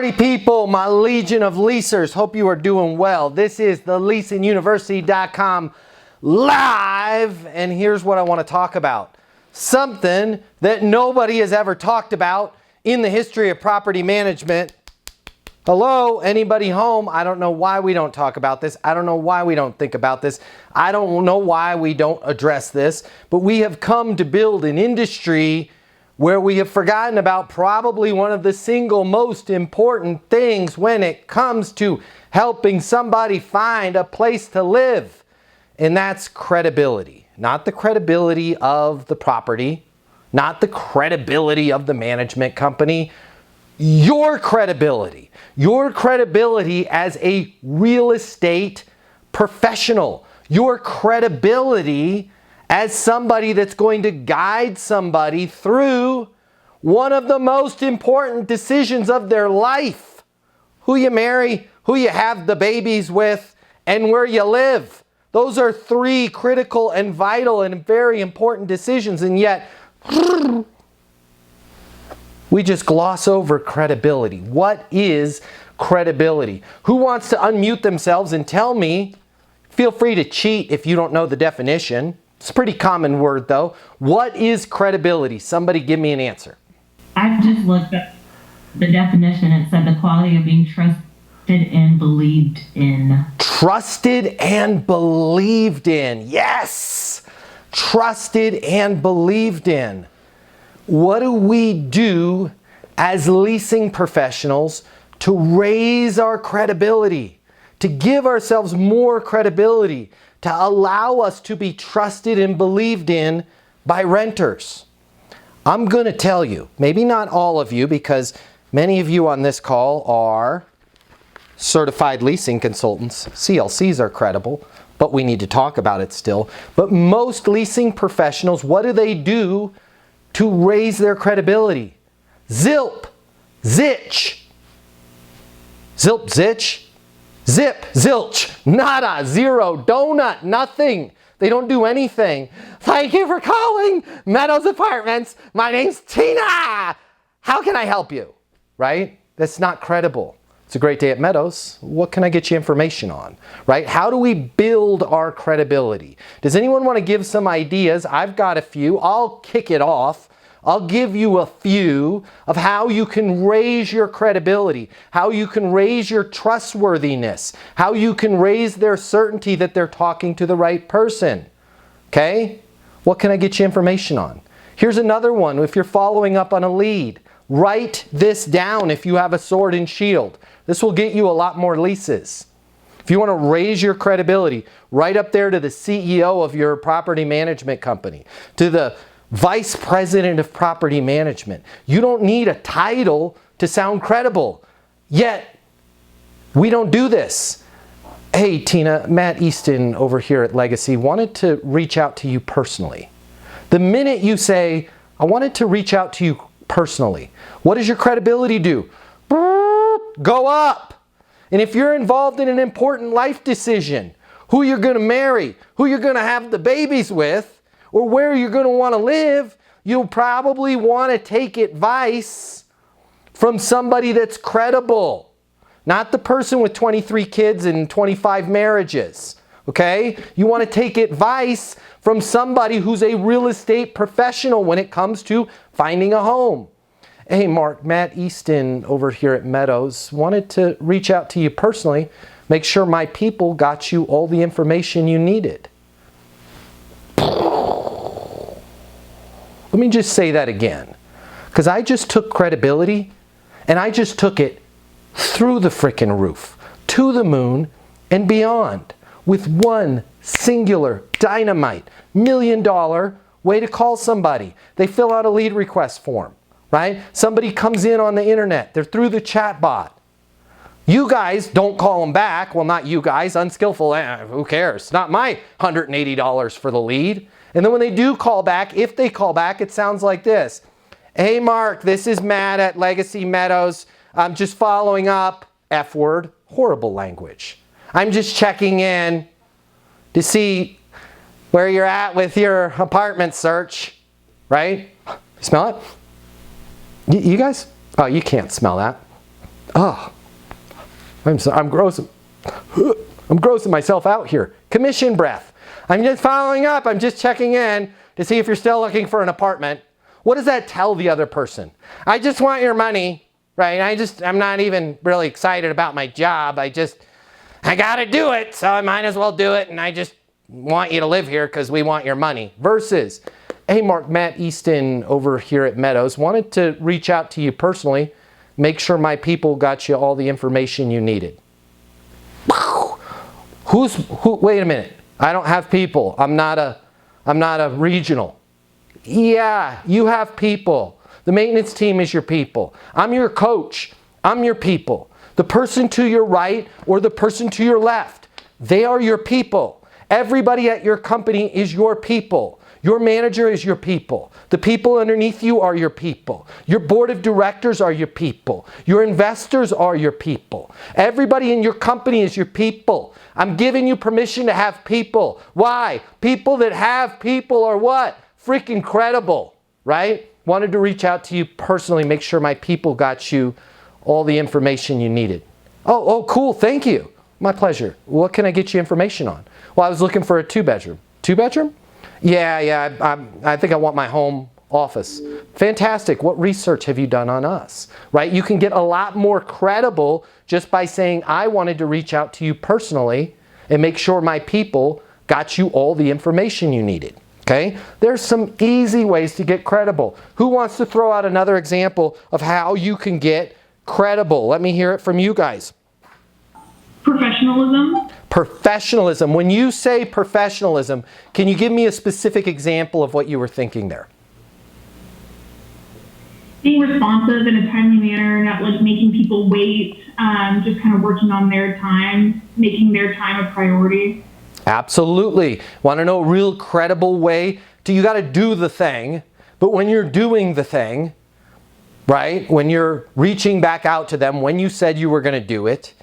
Party people, my legion of leasers, hope you are doing well. This is the leasinguniversity.com live, and here's what I want to talk about. Something that nobody has ever talked about in the history of property management. Hello, anybody home? I don't know why we don't talk about this. I don't know why we don't think about this. I don't know why we don't address this, but we have come to build an industry where we have forgotten about probably one of the single most important things when it comes to helping somebody find a place to live. And that's credibility. Not the credibility of the property, not the credibility of the management company, your credibility. Your credibility as a real estate professional. Your credibility as somebody that's going to guide somebody through one of the most important decisions of their life. Who you marry, who you have the babies with, and where you live. Those are three critical and vital and very important decisions, and yet we just gloss over credibility. What is credibility? Who wants to unmute themselves and tell me? Feel free to cheat if you don't know the definition. It's a pretty common word though. What is credibility? Somebody give me an answer. I just looked up the definition. It said the quality of being trusted and believed in. Trusted and believed in. Yes! Trusted and believed in. What do we do as leasing professionals to raise our credibility? To give ourselves more credibility? To allow us to be trusted and believed in by renters. I'm going to tell you, maybe not all of you, because many of you on this call are certified leasing consultants. CLCs are credible, but we need to talk about it still. But most leasing professionals, what do to raise their credibility? Zilp, zitch, zilp, zitch, zip, zilch, nada, zero, donut, nothing. They don't do anything. Thank you for calling Meadows Apartments. My name's Tina. How can I help you? Right? That's not credible. It's a great day at Meadows. What can I get you information on? Right? How do we build our credibility? Does anyone want to give some ideas? I've got a few. I'll kick it off. I'll give you a few of how you can raise your credibility, how you can raise your trustworthiness, how you can raise their certainty that they're talking to the right person. Okay? What can I get you information on? Here's another one. If you're following up on a lead, write this down if you have a sword and shield. This will get you a lot more leases. If you want to raise your credibility, write up there to the CEO of your property management company, to the Vice President of Property Management. You don't need a title to sound credible. Yet, we don't do this. Hey, Tina, Matt Easton over here at Legacy wanted to reach out to you personally. The minute you say, I wanted to reach out to you personally, what does your credibility do? Go up. And if you're involved in an important life decision, who you're going to marry, who you're going to have the babies with, or where you're going to want to live, you'll probably want to take advice from somebody that's credible. Not the person with 23 kids and 25 marriages. Okay? You want to take advice from somebody who's a real estate professional when it comes to finding a home. Hey Mark, Matt Easton over here at Meadows wanted to reach out to you personally, make sure my people got you all the information you needed. Let me just say that again, because I just took credibility and I just took it through the frickin' roof, to the moon and beyond, with one singular dynamite $1 million way to call somebody. They fill out a lead request form, right? Somebody comes in on the internet, they're through the chat bot. You guys don't call them back. Well, not you guys, unskillful, who cares? Not my $180 for the lead. And then when they do call back, if they call back, it sounds like this. Hey Mark, this is Matt at Legacy Meadows. I'm just following up. F word, horrible language. I'm just checking in to see where you're at with your apartment search, right? You smell it? You guys? Oh, you can't smell that. Oh, I'm grossing myself out here. Commission breath. I'm just following up. I'm just checking in to see if you're still looking for an apartment. What does that tell the other person? I just want your money, right? I'm not even really excited about my job. I got to do it, so I might as well do it, and I just want you to live here because we want your money. Versus, hey, Mark, Matt Easton over here at Meadows wanted to reach out to you personally, make sure my people got you all the information you needed. Wait a minute. I don't have people. I'm not a regional. Yeah, you have people. The maintenance team is your people. I'm your coach. I'm your people. The person to your right or the person to your left, they are your people. Everybody at your company is your people. Your manager is your people. The people underneath you are your people. Your board of directors are your people. Your investors are your people. Everybody in your company is your people. I'm giving you permission to have people. Why? People that have people are what? Freaking credible, right? Wanted to reach out to you personally, make sure my people got you all the information you needed. Oh, cool, thank you. My pleasure. What can I get you information on? Well, I was looking for a 2-bedroom. 2-bedroom? Yeah, I think I want my home office. Fantastic. What research have you done on us? Right? You can get a lot more credible just by saying, I wanted to reach out to you personally and make sure my people got you all the information you needed. Okay? There's some easy ways to get credible. Who wants to throw out another example of how you can get credible? Let me hear it from you guys. Professionalism. Professionalism. When you say professionalism, can you give me a specific example of what you were thinking there? Being responsive in a timely manner, not like making people wait, just kind of working on their time, making their time a priority. Absolutely. Want to know a real credible way? You got to do the thing, but when you're doing the thing, right, when you're reaching back out to them, when you said you were going to do it,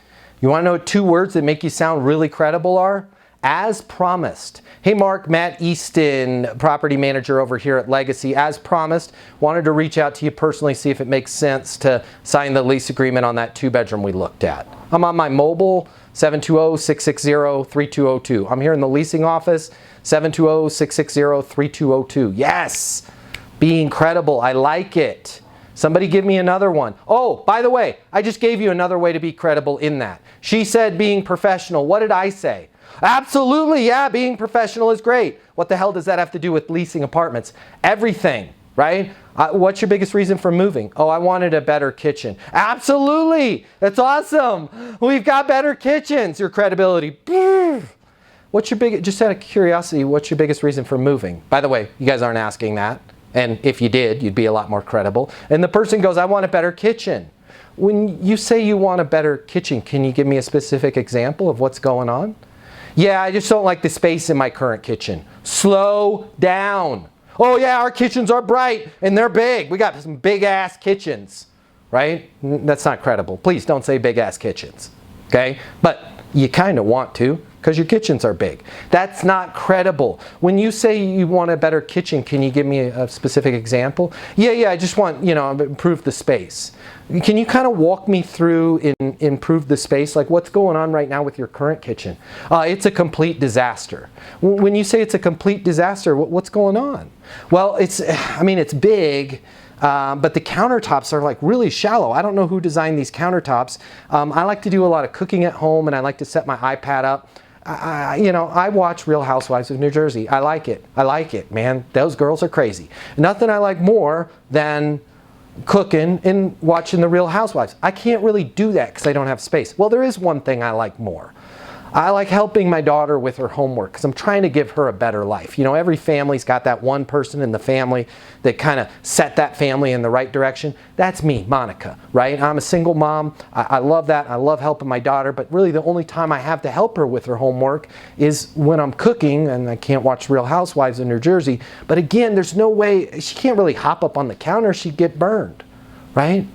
you want to know what 2 words that make you sound really credible are? As promised. Hey Mark, Matt Easton, property manager over here at Legacy. As promised, wanted to reach out to you personally, see if it makes sense to sign the lease agreement on that 2-bedroom we looked at. I'm on my mobile, 720-660-3202. I'm here in the leasing office, 720-660-3202. Yes, being credible, I like it. Somebody give me another one. Oh, by the way, I just gave you another way to be credible in that. She said being professional. What did I say? Absolutely, yeah, being professional is great. What the hell does that have to do with leasing apartments? Everything, right? What's your biggest reason for moving? Oh, I wanted a better kitchen. Absolutely, that's awesome. We've got better kitchens. Your credibility. What's your just out of curiosity, what's your biggest reason for moving? By the way, you guys aren't asking that. And if you did, you'd be a lot more credible. And the person goes, I want a better kitchen. When you say you want a better kitchen, can you give me a specific example of what's going on? Yeah, I just don't like the space in my current kitchen. Slow down. Oh yeah, our kitchens are bright and they're big. We got some big ass kitchens, right? That's not credible. Please don't say big ass kitchens, okay? But you kind of want to because your kitchens are big. That's not credible. When you say you want a better kitchen, can you give me a specific example? Yeah, I just want, improve the space. Can you kind of walk me through and improve the space? Like what's going on right now with your current kitchen? It's a complete disaster. When you say it's a complete disaster, what's going on? Well, it's big, but the countertops are like really shallow. I don't know who designed these countertops. I like to do a lot of cooking at home and I like to set my iPad up. I watch Real Housewives of New Jersey. I like it, man. Those girls are crazy. Nothing I like more than cooking and watching the Real Housewives. I can't really do that because I don't have space. Well, there is one thing I like more. I like helping my daughter with her homework because I'm trying to give her a better life. Every family's got that one person in the family that kind of set that family in the right direction. That's me, Monica, right? I'm a single mom. I love that. I love helping my daughter, but really the only time I have to help her with her homework is when I'm cooking and I can't watch Real Housewives of New Jersey. But again, there's no way, she can't really hop up on the counter. She'd get burned, right?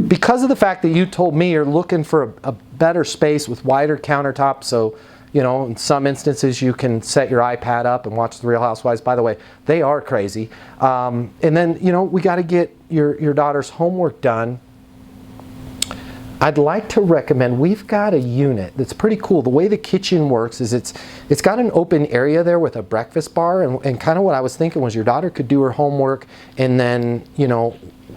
Because of the fact that you told me you're looking for a better space with wider countertops, so in some instances you can set your iPad up and watch the Real Housewives. By the way, they are crazy. And then we got to get your daughter's homework done I'd like to recommend, we've got a unit that's pretty cool. The way the kitchen works is it's got an open area there with a breakfast bar, and kind of what I was thinking was your daughter could do her homework and then,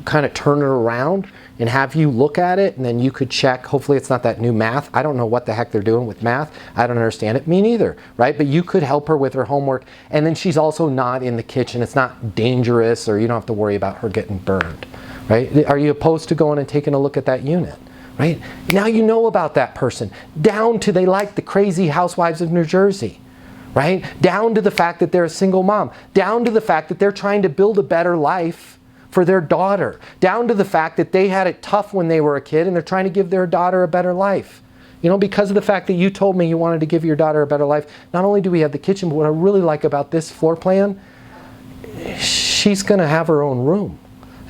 kind of turn it around and have you look at it, and then you could check. Hopefully it's not that new math. I don't know what the heck they're doing with math. I don't understand it. Me neither, right? But you could help her with her homework, and then she's also not in the kitchen. It's not dangerous, or you don't have to worry about her getting burned, right? Are you opposed to going and taking a look at that unit? Right? Now you know about that person. Down to they like the crazy housewives of New Jersey. Right? Down to the fact that they're a single mom. Down to the fact that they're trying to build a better life for their daughter. Down to the fact that they had it tough when they were a kid and they're trying to give their daughter a better life. Because of the fact that you told me you wanted to give your daughter a better life, not only do we have the kitchen, but what I really like about this floor plan, she's going to have her own room.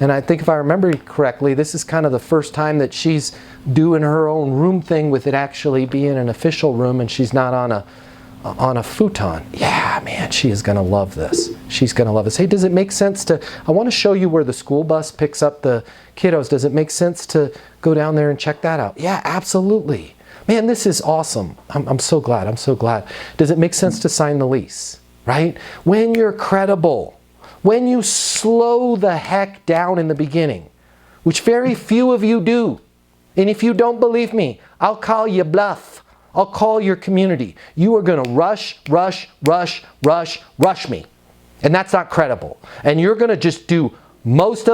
And I think if I remember correctly, this is kind of the first time that she's doing her own room thing with it actually being an official room, and she's not on a futon. Yeah, man, she is going to love this. She's going to love this. Hey, does it make sense I want to show you where the school bus picks up the kiddos. Does it make sense to go down there and check that out? Yeah, absolutely. Man, this is awesome. I'm so glad. I'm so glad. Does it make sense to sign the lease? Right? When you're credible, when you slow the heck down in the beginning, which very few of you do, and if you don't believe me, I'll call you bluff. I'll call your community. You are going to rush me. And that's not credible. And you're going to just do almost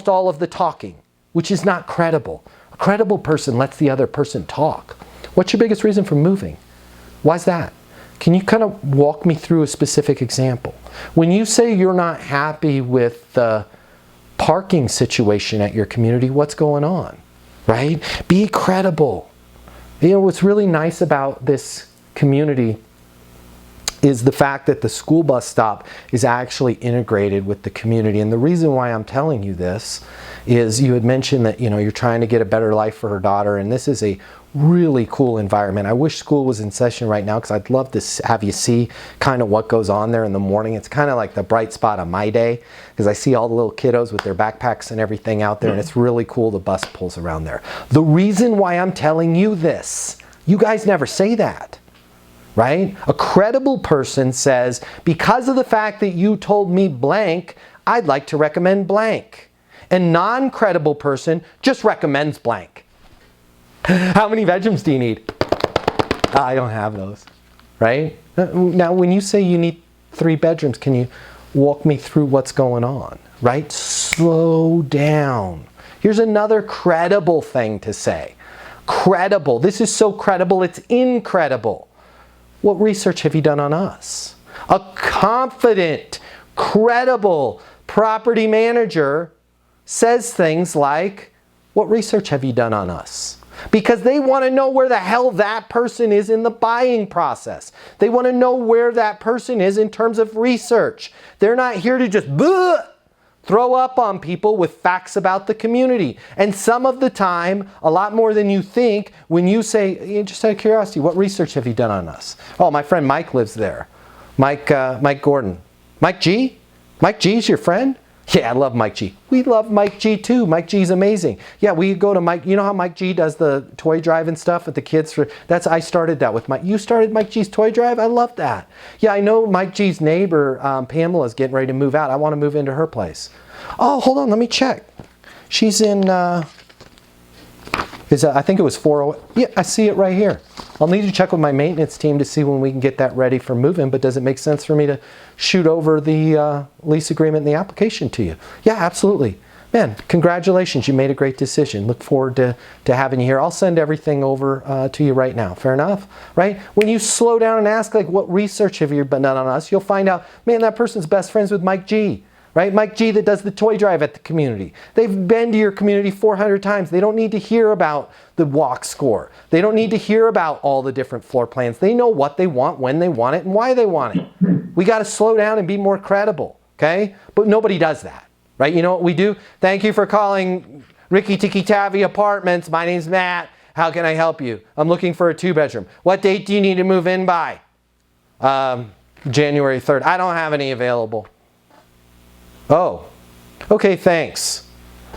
all of the talking, which is not credible. A credible person lets the other person talk. What's your biggest reason for moving? Why's that? Can you kind of walk me through a specific example? When you say you're not happy with the parking situation at your community, what's going on? Right? Be credible. What's really nice about this community is the fact that the school bus stop is actually integrated with the community. And the reason why I'm telling you this is you had mentioned that you're trying to get a better life for her daughter, and this is a really cool environment. I wish school was in session right now because I'd love to have you see kind of what goes on there in the morning. It's kind of like the bright spot of my day because I see all the little kiddos with their backpacks and everything out there, and it's really cool. The bus pulls around there. The reason why I'm telling you this, you guys never say that. Right? A credible person says, because of the fact that you told me blank, I'd like to recommend blank. A non-credible person just recommends blank. How many bedrooms do you need? I don't have those. Right? Now, when you say you need 3 bedrooms, can you walk me through what's going on? Right? Slow down. Here's another credible thing to say. Credible. This is so credible, it's incredible. What research have you done on us? A confident, credible property manager says things like, what research have you done on us? Because they want to know where the hell that person is in the buying process. They want to know where that person is in terms of research. They're not here to just throw up on people with facts about the community. And some of the time, a lot more than you think, when you say, just out of curiosity, what research have you done on us? Oh, my friend Mike lives there. Mike Gordon. Mike G? Mike G's your friend? Yeah, I love Mike G. We love Mike G too. Mike G's amazing. Yeah, we go to Mike. You know how Mike G does the toy drive and stuff with the kids? I started that with Mike. You started Mike G's toy drive? I love that. Yeah, I know Mike G's neighbor, Pamela's getting ready to move out. I want to move into her place. Oh, hold on, let me check. She's in, I think it was 408. Yeah, I see it right here. I'll need to check with my maintenance team to see when we can get that ready for move-in, but does it make sense for me to shoot over the lease agreement and the application to you? Yeah, absolutely. Man, congratulations, you made a great decision. Look forward to having you here. I'll send everything over to you right now. Fair enough? Right? When you slow down and ask, like, what research have you done on us, you'll find out, man, that person's best friends with Mike G. Right? Mike G that does the toy drive at the community. They've been to your community 400 times. They don't need to hear about the walk score. They don't need to hear about all the different floor plans. They know what they want, when they want it, and why they want it. We got to slow down and be more credible, okay? But nobody does that, right? You know what we do? Thank you for calling Ricky Tiki Tavi Apartments. My name's Matt. How can I help you? I'm looking for a 2-bedroom. What date do you need to move in by? January 3rd. I don't have any available. Oh, okay, thanks.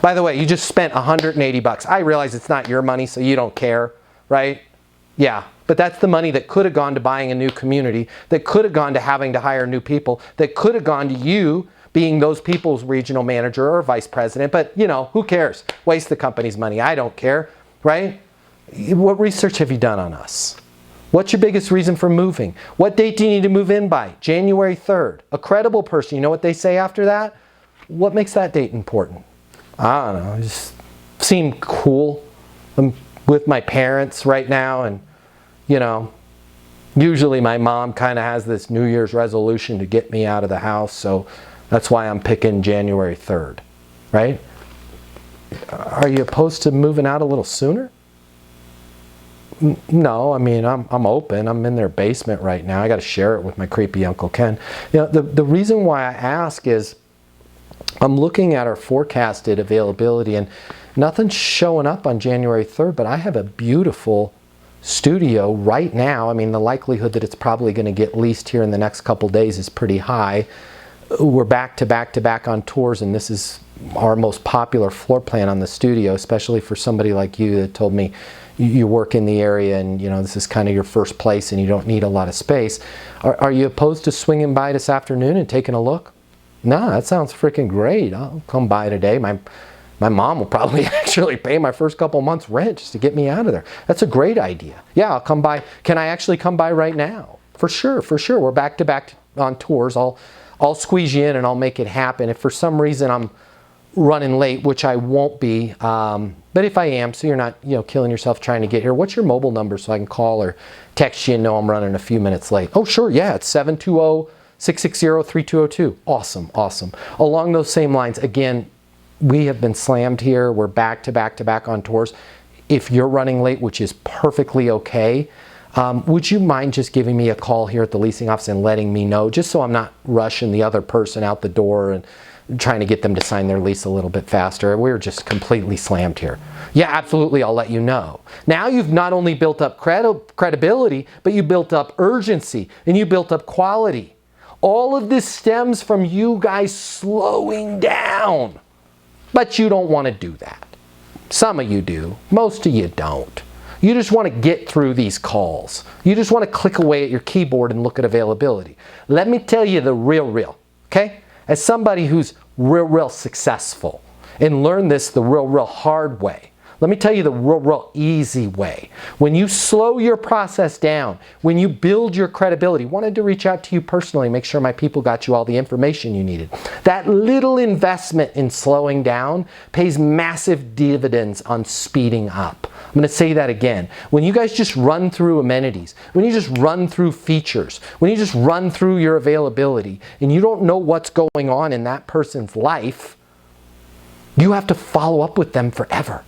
By the way, you just spent 180 bucks. I realize it's not your money, so you don't care, right? Yeah, but that's the money that could have gone to buying a new community, that could have gone to having to hire new people, that could have gone to you being those people's regional manager or vice president. But, you know, who cares? Waste the company's money. I don't care, right? What research have you done on us? What's your biggest reason for moving? What date do you need to move in by? January 3rd. A credible person, you know what they say after that? What makes that date important? I don't know, it just seemed cool. I'm with my parents right now, and you know, usually my mom kind of has this New Year's resolution to get me out of the house, so that's why I'm picking January 3rd, right? Are you opposed to moving out a little sooner? No, I mean, I'm open. I'm in their basement right now. I got to share it with my creepy Uncle Ken. You know, the reason why I ask is I'm looking at our forecasted availability and nothing's showing up on January 3rd, but I have a beautiful studio right now. I mean, the likelihood that it's probably going to get leased here in the next couple days is pretty high. We're back to back to back on tours, and this is our most popular floor plan on the studio, especially for somebody like you that told me you work in the area and you know this is kind of your first place and you don't need a lot of space. Are you opposed to swinging by this afternoon and taking a look? No, that sounds freaking great. I'll come by today. My mom will probably actually pay my first couple months rent just to get me out of there. That's a great idea. Yeah, I'll come by. Can I actually come by right now? For sure, for sure. We're back to back on tours. I'll squeeze you in and I'll make it happen. If for some reason I'm running late, which I won't be, but if I am, so you're not killing yourself trying to get here, what's your mobile number so I can call or text you and know I'm running a few minutes late? Oh, sure, yeah, it's 720-660-3202. Awesome, awesome. Along those same lines, again, we have been slammed here. We're back to back to back on tours. If you're running late, which is perfectly okay, would you mind just giving me a call here at the leasing office and letting me know, just so I'm not rushing the other person out the door and trying to get them to sign their lease a little bit faster. We're just completely slammed here. Yeah, absolutely, I'll let you know. Now you've not only built up credibility, but you built up urgency and you built up quality. All of this stems from you guys slowing down. But you don't want to do that. Some of you do, most of you don't. You just want to get through these calls. You just want to click away at your keyboard and look at availability. Let me tell you the real, okay? As somebody who's real successful and learned this the real hard way, let me tell you the real easy way. When you slow your process down, when you build your credibility, wanted to reach out to you personally, make sure my people got you all the information you needed. That little investment in slowing down pays massive dividends on speeding up. I'm going to say that again. When you guys just run through amenities, when you just run through features, when you just run through your availability, and you don't know what's going on in that person's life, you have to follow up with them forever.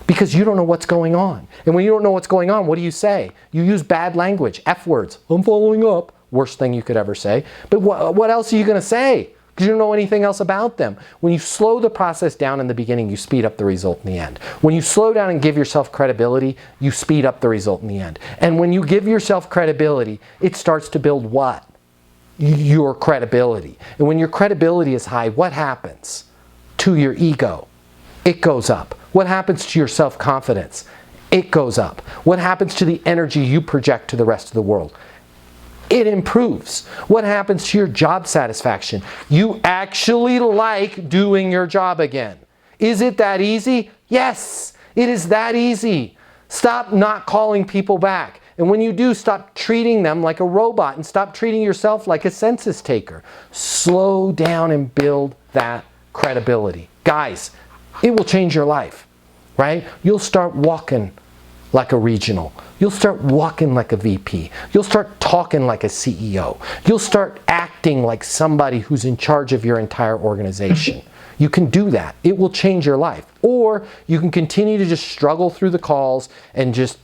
Because you don't know what's going on. And when you don't know what's going on, what do you say? You use bad language, F words. I'm following up. Worst thing you could ever say. But what else are you going to say? Because you don't know anything else about them. When you slow the process down in the beginning, you speed up the result in the end. When you slow down and give yourself credibility, you speed up the result in the end. And when you give yourself credibility, it starts to build what? Your credibility. And when your credibility is high, what happens to your ego? It goes up. What happens to your self-confidence? It goes up. What happens to the energy you project to the rest of the world? It improves. What happens to your job satisfaction? You actually like doing your job again. Is it that easy? Yes, it is that easy. Stop not calling people back. And when you do, stop treating them like a robot and stop treating yourself like a census taker. Slow down and build that credibility. Guys, it will change your life, right? You'll start walking like a regional. You'll start walking like a VP. You'll start talking like a CEO. You'll start acting like somebody who's in charge of your entire organization. You can do that. It will change your life. Or you can continue to just struggle through the calls and just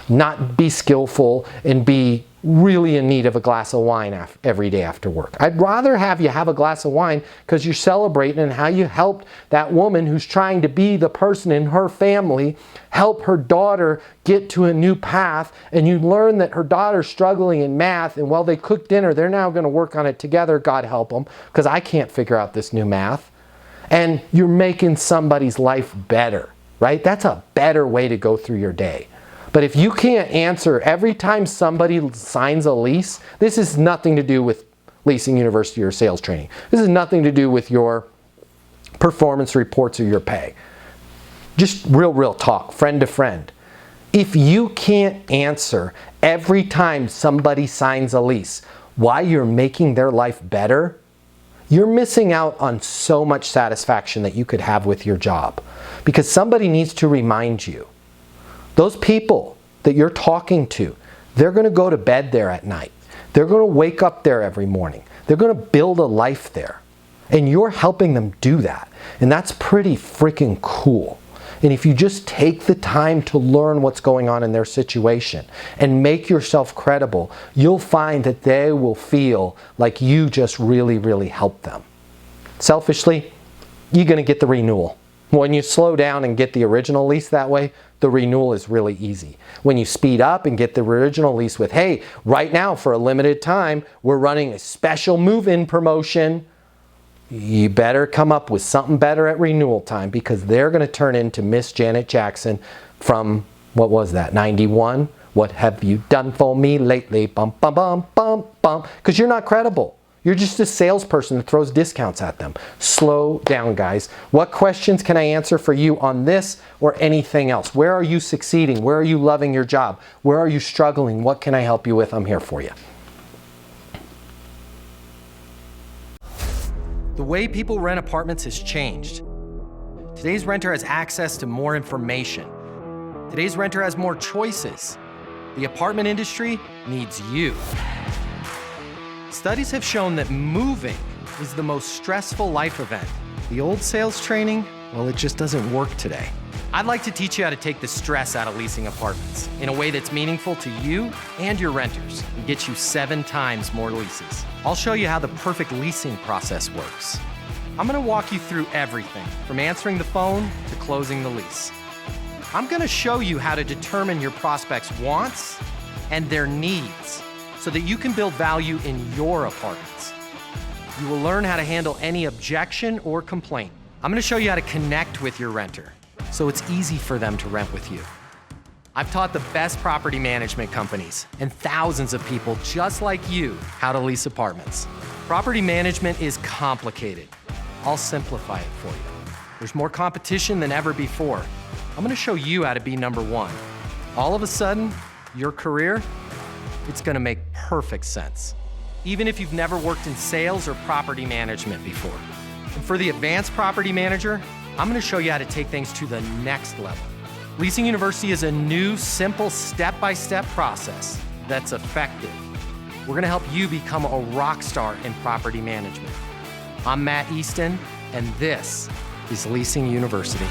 not be skillful and be really in need of a glass of wine every day after work. I'd rather have you have a glass of wine because you're celebrating and how you helped that woman who's trying to be the person in her family help her daughter get to a new path, and you learn that her daughter's struggling in math, and while they cook dinner, they're now going to work on it together, God help them, because I can't figure out this new math. and you're making somebody's life better, right? That's a better way to go through your day. But if you can't answer every time somebody signs a lease, this has nothing to do with Leasing University or sales training. This has nothing to do with your performance reports or your pay. Just real talk, friend to friend. If you can't answer every time somebody signs a lease why you're making their life better, you're missing out on so much satisfaction that you could have with your job. Because somebody needs to remind you. Those people that you're talking to, they're going to go to bed there at night. They're going to wake up there every morning. They're going to build a life there. And you're helping them do that. And that's pretty freaking cool. And if you just take the time to learn what's going on in their situation and make yourself credible, you'll find that they will feel like you just really helped them. Selfishly, you're going to get the renewal. When you slow down and get the original lease that way, the renewal is really easy. When you speed up and get the original lease with, hey, right now for a limited time, we're running a special move-in promotion, you better come up with something better at renewal time, because they're going to turn into Miss Janet Jackson from, what was that, 91? What have you done for me lately? Bum, bum, bum, bum, bum. Because you're not credible. You're just a salesperson that throws discounts at them. Slow down, guys. What questions can I answer for you on this or anything else? Where are you succeeding? Where are you loving your job? Where are you struggling? What can I help you with? I'm here for you. The way people rent apartments has changed. Today's renter has access to more information. Today's renter has more choices. The apartment industry needs you. Studies have shown that moving is the most stressful life event. The old sales training, well, it just doesn't work today. I'd like to teach you how to take the stress out of leasing apartments in a way that's meaningful to you and your renters and get you 7 times more leases. I'll show you how the perfect leasing process works. I'm gonna walk you through everything from answering the phone to closing the lease. I'm gonna show you how to determine your prospects' wants and their needs so that you can build value in your apartments. You will learn how to handle any objection or complaint. I'm gonna show you how to connect with your renter so it's easy for them to rent with you. I've taught the best property management companies and thousands of people just like you how to lease apartments. Property management is complicated. I'll simplify it for you. There's more competition than ever before. I'm gonna show you how to be number one. All of a sudden, your career, it's gonna make perfect sense, even if you've never worked in sales or property management before. And for the advanced property manager, I'm gonna show you how to take things to the next level. Leasing University is a new, simple, step-by-step process that's effective. We're gonna help you become a rock star in property management. I'm Matt Easton, and this is Leasing University.